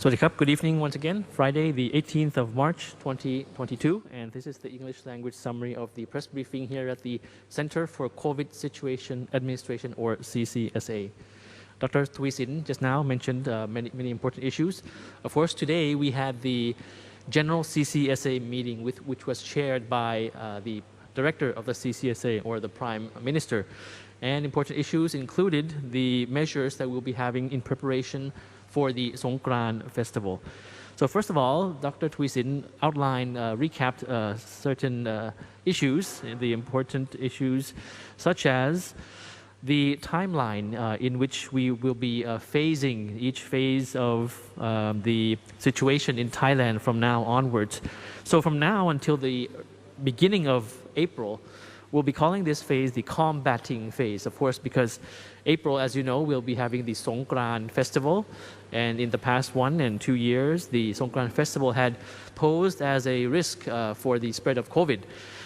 Swadikap, good evening once again. Friday, the 18th of March, 2022, and this is the English language summary of the press briefing here at the Center for COVID Situation Administration, or CCSA. Dr. Thuisin just now mentioned many important issues. Of course, today we had the general CCSA meeting, which was chaired by the director of the CCSA, or the Prime Minister. And important issues included the measures that we'll be having in preparation for the Songkran festival. So first of all, Dr. Thuisin recapped certain issues, the important issues, such as the timeline in which we will be phasing each phase of the situation in Thailand from now onwards. So from now until the beginning of April, we'll be calling this phase the combating phase, of course, because April, as you know, we'll be having the Songkran festival. And in the past 1 and 2 years, the Songkran festival had posed as a risk for the spread of COVID.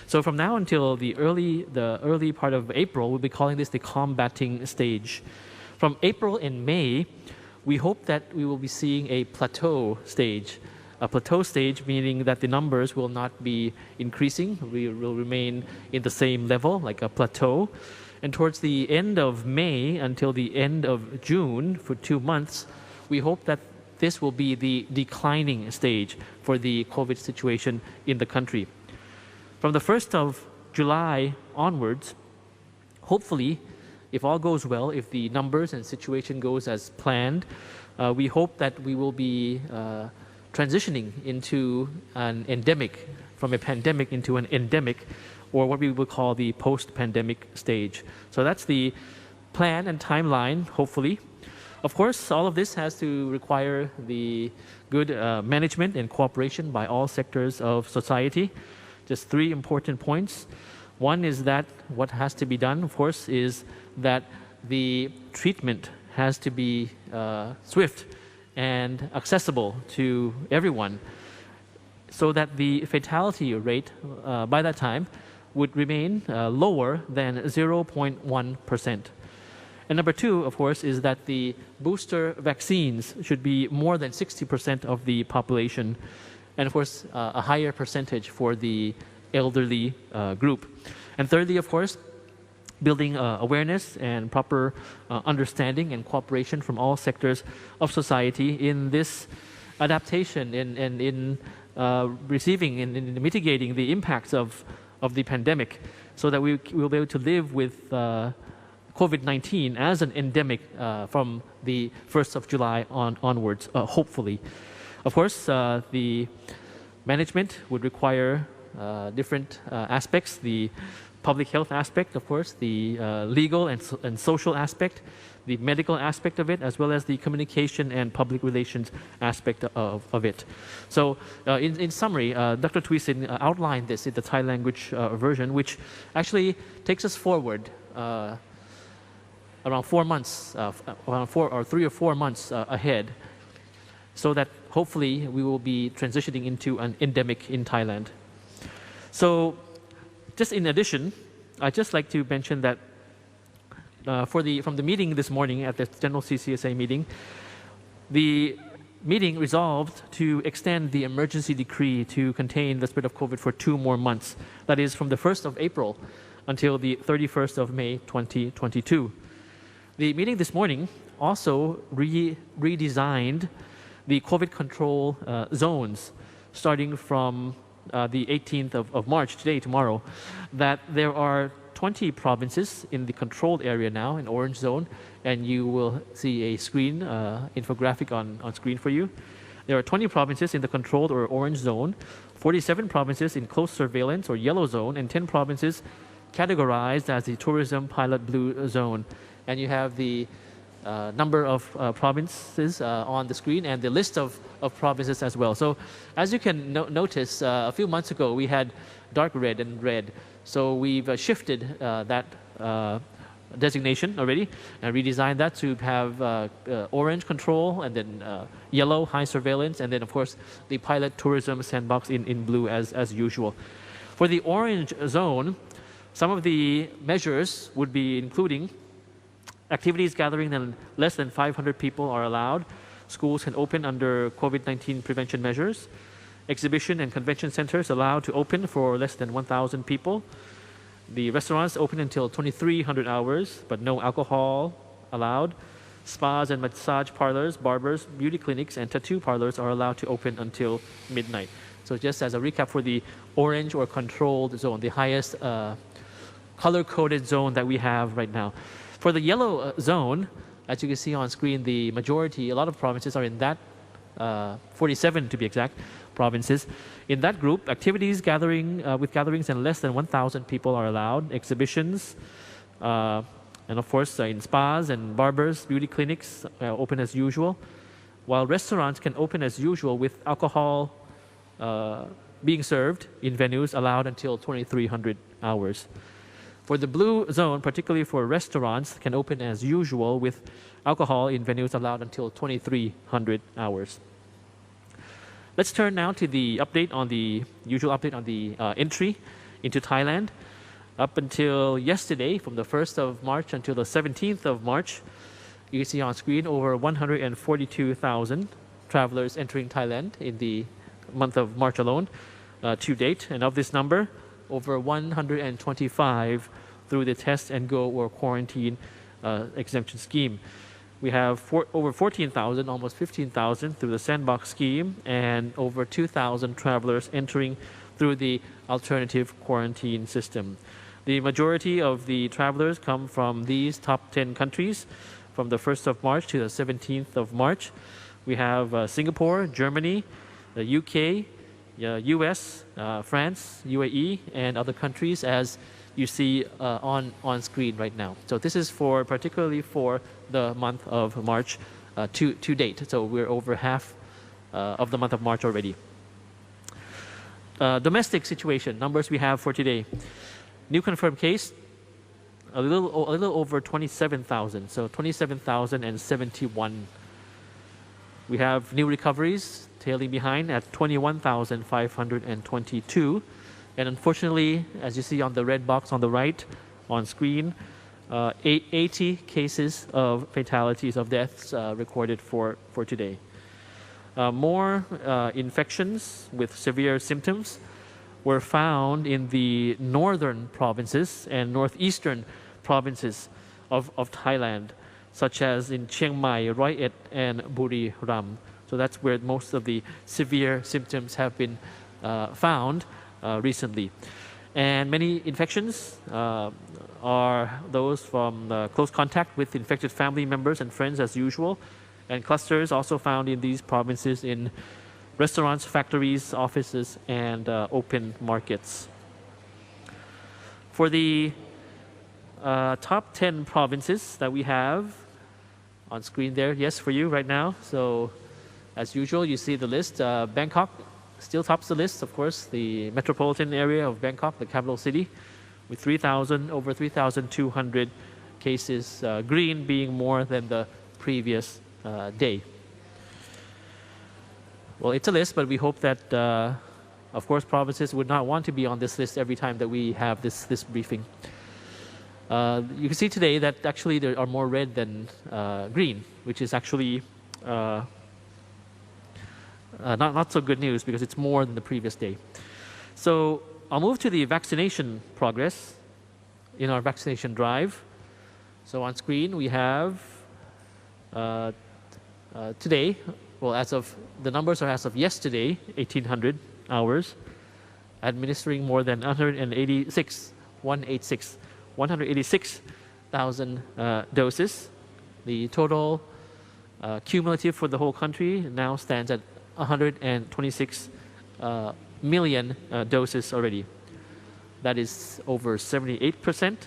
So from now until the early part of April, we'll be calling this the combating stage. From April and May, we hope that we will be seeing a plateau stage. A plateau stage meaning that the numbers will not be increasing. We will remain in the same level, like a plateau. And towards the end of May until the end of June, for 2 months, we hope that this will be the declining stage for the COVID situation in the country. From the 1st of July onwards, hopefully, if all goes well, if the numbers and situation goes as planned, we hope that we will be transitioning into an endemic, from a pandemic into an endemic, or what we would call the post-pandemic stage. So that's the plan and timeline, hopefully. Of course, all of this has to require the good management and cooperation by all sectors of society. Just 3 important points. One is that what has to be done, of course, is that the treatment has to be swift and accessible to everyone, so that the fatality rate by that time would remain lower than 0.1%. And number 2, of course, is that the booster vaccines should be more than 60% of the population, and of course a higher percentage for the elderly group. And thirdly, of course, building awareness and proper understanding and cooperation from all sectors of society in this adaptation and in receiving and in mitigating the impacts of the pandemic, so that we will be able to live with COVID-19 as an endemic from the 1st of July onwards, hopefully. Of course, the management would require different aspects, the public health aspect, of course, the legal and social aspect, the medical aspect of it, as well as the communication and public relations aspect of it. So in summary, Dr. Thuisin outlined this in the Thai language version, which actually takes us forward around 4 months, around 3 or 4 months ahead, so that hopefully we will be transitioning into an endemic in Thailand. So just in addition, I'd just like to mention that from the meeting this morning at the General CCSA meeting, the meeting resolved to extend the emergency decree to contain the spread of COVID for 2 more months. That is from the 1st of April until the 31st of May 2022. The meeting this morning also redesigned the COVID control zones starting from the 18th of March, tomorrow, that there are 20 provinces in the controlled area now, in orange zone, and you will see a screen, infographic on screen for you. There are 20 provinces in the controlled or orange zone, 47 provinces in close surveillance or yellow zone, and 10 provinces categorized as the tourism pilot blue zone. And you have the number of provinces on the screen and the list of provinces as well. So as you can notice, a few months ago we had dark red and red. So we've shifted that designation already and redesigned that to have orange control, and then yellow high surveillance, and then of course the pilot tourism sandbox in blue as usual. For the orange zone, some of the measures would be including activities gathering than less than 500 people are allowed. Schools can open under COVID-19 prevention measures. Exhibition and convention centers allowed to open for less than 1,000 people. The restaurants open until 2300 hours, but no alcohol allowed. Spas and massage parlors, barbers, beauty clinics, and tattoo parlors are allowed to open until midnight. So just as a recap for the orange or controlled zone, the highest color-coded zone that we have right now. For the yellow zone, as you can see on screen, the majority, a lot of provinces are in that, 47 to be exact, provinces. In that group, activities with gatherings and less than 1,000 people are allowed. Exhibitions, and of course in spas and barbers, beauty clinics open as usual. While restaurants can open as usual with alcohol being served in venues allowed until 2300 hours. For the blue zone, particularly for restaurants, can open as usual with alcohol in venues allowed until 2300 hours. Let's turn now to the update on the usual update on the entry into Thailand. Up until yesterday, from the 1st of March until the 17th of March, you can see on screen over 142,000 travelers entering Thailand in the month of March alone to date. And of this number, over 125 through the test and go or quarantine exemption scheme. We have over 14,000, almost 15,000 through the sandbox scheme, and over 2,000 travelers entering through the alternative quarantine system. The majority of the travelers come from these top 10 countries from the 1st of March to the 17th of March. We have Singapore, Germany, the UK, US, France, UAE, and other countries as you see on screen right now. So this is particularly for the month of March to date. So we're over half of the month of March already. Domestic situation, numbers we have for today. New confirmed case, a little over 27,000, so 27,071. We have new recoveries tailing behind at 21,522. And unfortunately, as you see on the red box on the right on screen, 80 cases of fatalities, of deaths recorded for today. More infections with severe symptoms were found in the northern provinces and northeastern provinces of Thailand, such as in Chiang Mai, Roi Et, and Buriram. So that's where most of the severe symptoms have been found recently. And many infections are those from close contact with infected family members and friends as usual. And clusters also found in these provinces in restaurants, factories, offices, and open markets. For the top 10 provinces that we have on screen there, yes, for you right now. So as usual, you see the list. Bangkok still tops the list, of course, the metropolitan area of Bangkok, the capital city, with over 3,200 cases, green being more than the previous day. Well, it's a list, but we hope that, of course, provinces would not want to be on this list every time that we have this briefing. You can see today that actually there are more red than green, which is actually not so good news because it's more than the previous day. So I'll move to the vaccination progress in our vaccination drive. So on screen we have today, well, the numbers are as of yesterday, 1800 hours, administering more than 186,000 doses. The total cumulative for the whole country now stands at 126 million doses already. That is over 78%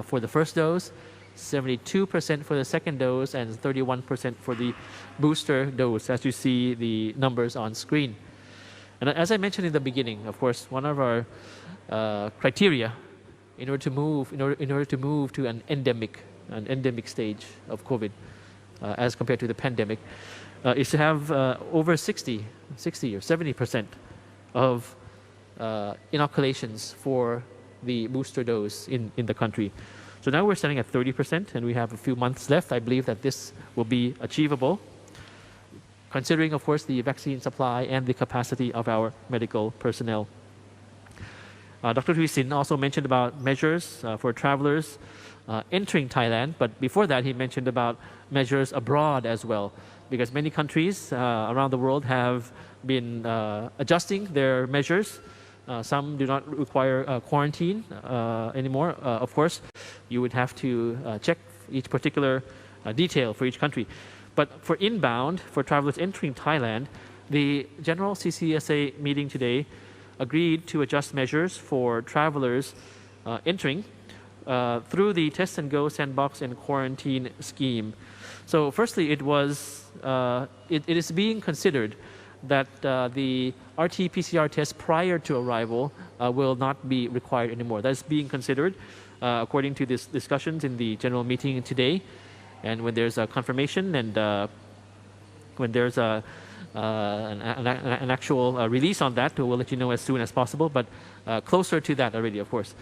for the first dose, 72% for the second dose, and 31% for the booster dose, as you see the numbers on screen. And as I mentioned in the beginning, of course, one of our criteria in order to move to an endemic stage of COVID, as compared to the pandemic, is to have over 60 or 70% of inoculations for the booster dose in the country. So now we're standing at 30%, and we have a few months left. I believe that this will be achievable. considering, of course, the vaccine supply and the capacity of our medical personnel. Dr. Thuy Sin also mentioned about measures for travelers entering Thailand, but before that he mentioned about measures abroad as well, because many countries around the world have been adjusting their measures. Some do not require quarantine anymore. Of course, you would have to check each particular detail for each country. But for inbound, for travelers entering Thailand, the General CCSA meeting today agreed to adjust measures for travelers entering through the test and go sandbox and quarantine scheme. So firstly, it is being considered that the RT-PCR test prior to arrival will not be required anymore. That is being considered according to these discussions in the general meeting today. And when there's a confirmation and when there's an actual release on that, we'll let you know as soon as possible, but closer to that already, of course.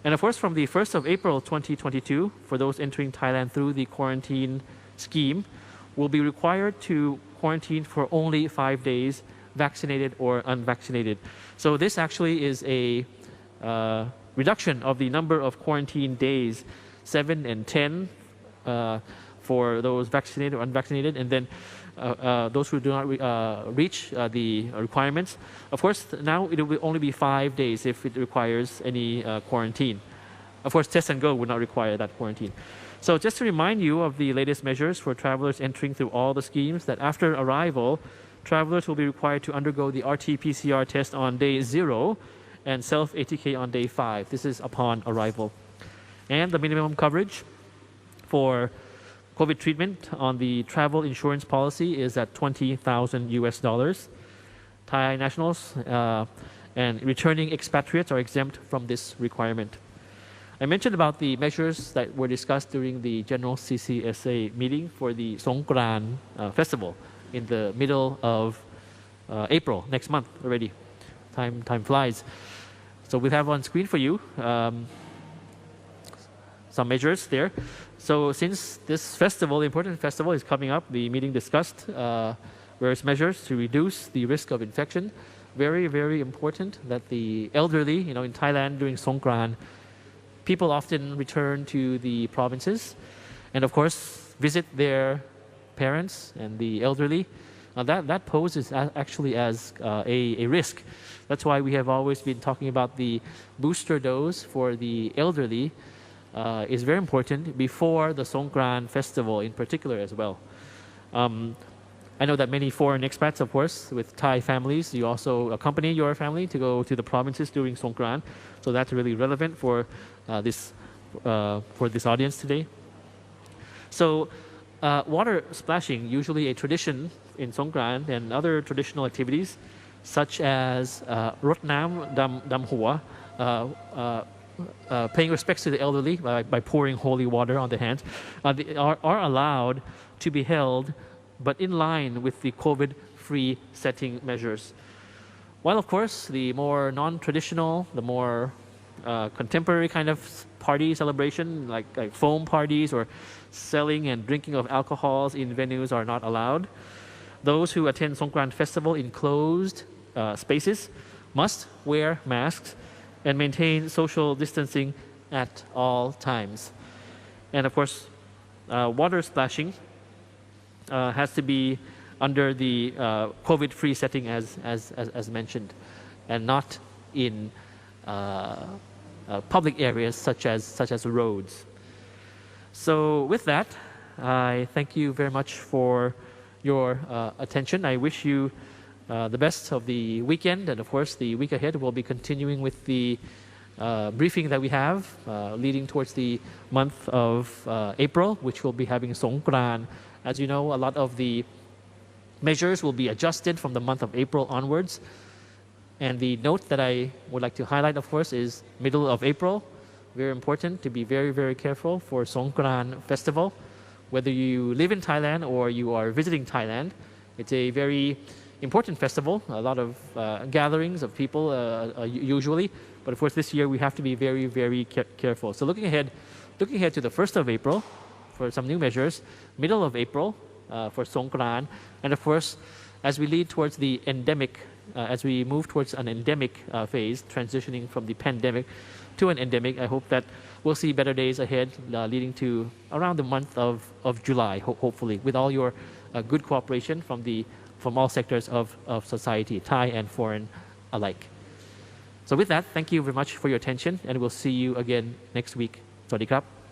And of course, from the 1st of April 2022, for those entering Thailand through the quarantine scheme, will be required to quarantine for only 5 days, vaccinated or unvaccinated. So this actually is a reduction of the number of quarantine days, 7 and 10 for those vaccinated or unvaccinated, and then those who do not reach the requirements. Of course, now it will only be 5 days if it requires any quarantine. Of course, test and go would not require that quarantine. So just to remind you of the latest measures for travelers entering through all the schemes, that after arrival, travelers will be required to undergo the RT-PCR test on day 0 and self-ATK on day 5. This is upon arrival. And the minimum coverage for COVID treatment on the travel insurance policy is at $20,000 US. Thai nationals and returning expatriates are exempt from this requirement. I mentioned about the measures that were discussed during the General CCSA meeting for the Songkran festival in the middle of April, next month already. Time flies. So we'll have on screen for you some measures there. So since this festival, the important festival, is coming up, the meeting discussed various measures to reduce the risk of infection. Very, very important that the elderly, in Thailand during Songkran, people often return to the provinces and, of course, visit their parents and the elderly. That poses actually as a risk. That's why we have always been talking about the booster dose for the elderly is very important before the Songkran festival in particular as well. I know that many foreign expats, of course, with Thai families, you also accompany your family to go to the provinces during Songkran. So that's really relevant for this audience today. So water splashing, usually a tradition in Songkran and other traditional activities, such as Rot Nam Dam Hua, paying respects to the elderly by pouring holy water on their hands, are allowed to be held, but in line with the COVID-free setting measures. While, of course, the more non-traditional, the more contemporary kind of party celebration, like foam parties or selling and drinking of alcohols in venues are not allowed. Those who attend Songkran festival in closed spaces must wear masks and maintain social distancing at all times. And of course, water splashing has to be under the COVID-free setting as mentioned, and not in public areas such as roads. So with that, I thank you very much for your attention. I wish you the best of the weekend, and of course the week ahead we'll be continuing with the briefing that we have leading towards the month of April, which will be having Songkran. As you know, a lot of the measures will be adjusted from the month of April onwards. And the note that I would like to highlight, of course, is middle of April. Very important to be very, very careful for Songkran festival. Whether you live in Thailand or you are visiting Thailand, it's a very important festival. A lot of gatherings of people usually. But of course, this year we have to be very, very careful. So looking ahead to the 1st of April for some new measures, middle of April, for Songkran. And of course, as we lead towards the endemic, as we move towards an endemic phase, transitioning from the pandemic to an endemic, I hope that we'll see better days ahead, leading to around the month of July, hopefully, with all your good cooperation from all sectors of society, Thai and foreign alike. So with that, thank you very much for your attention, and we'll see you again next week. สวัสดีครับ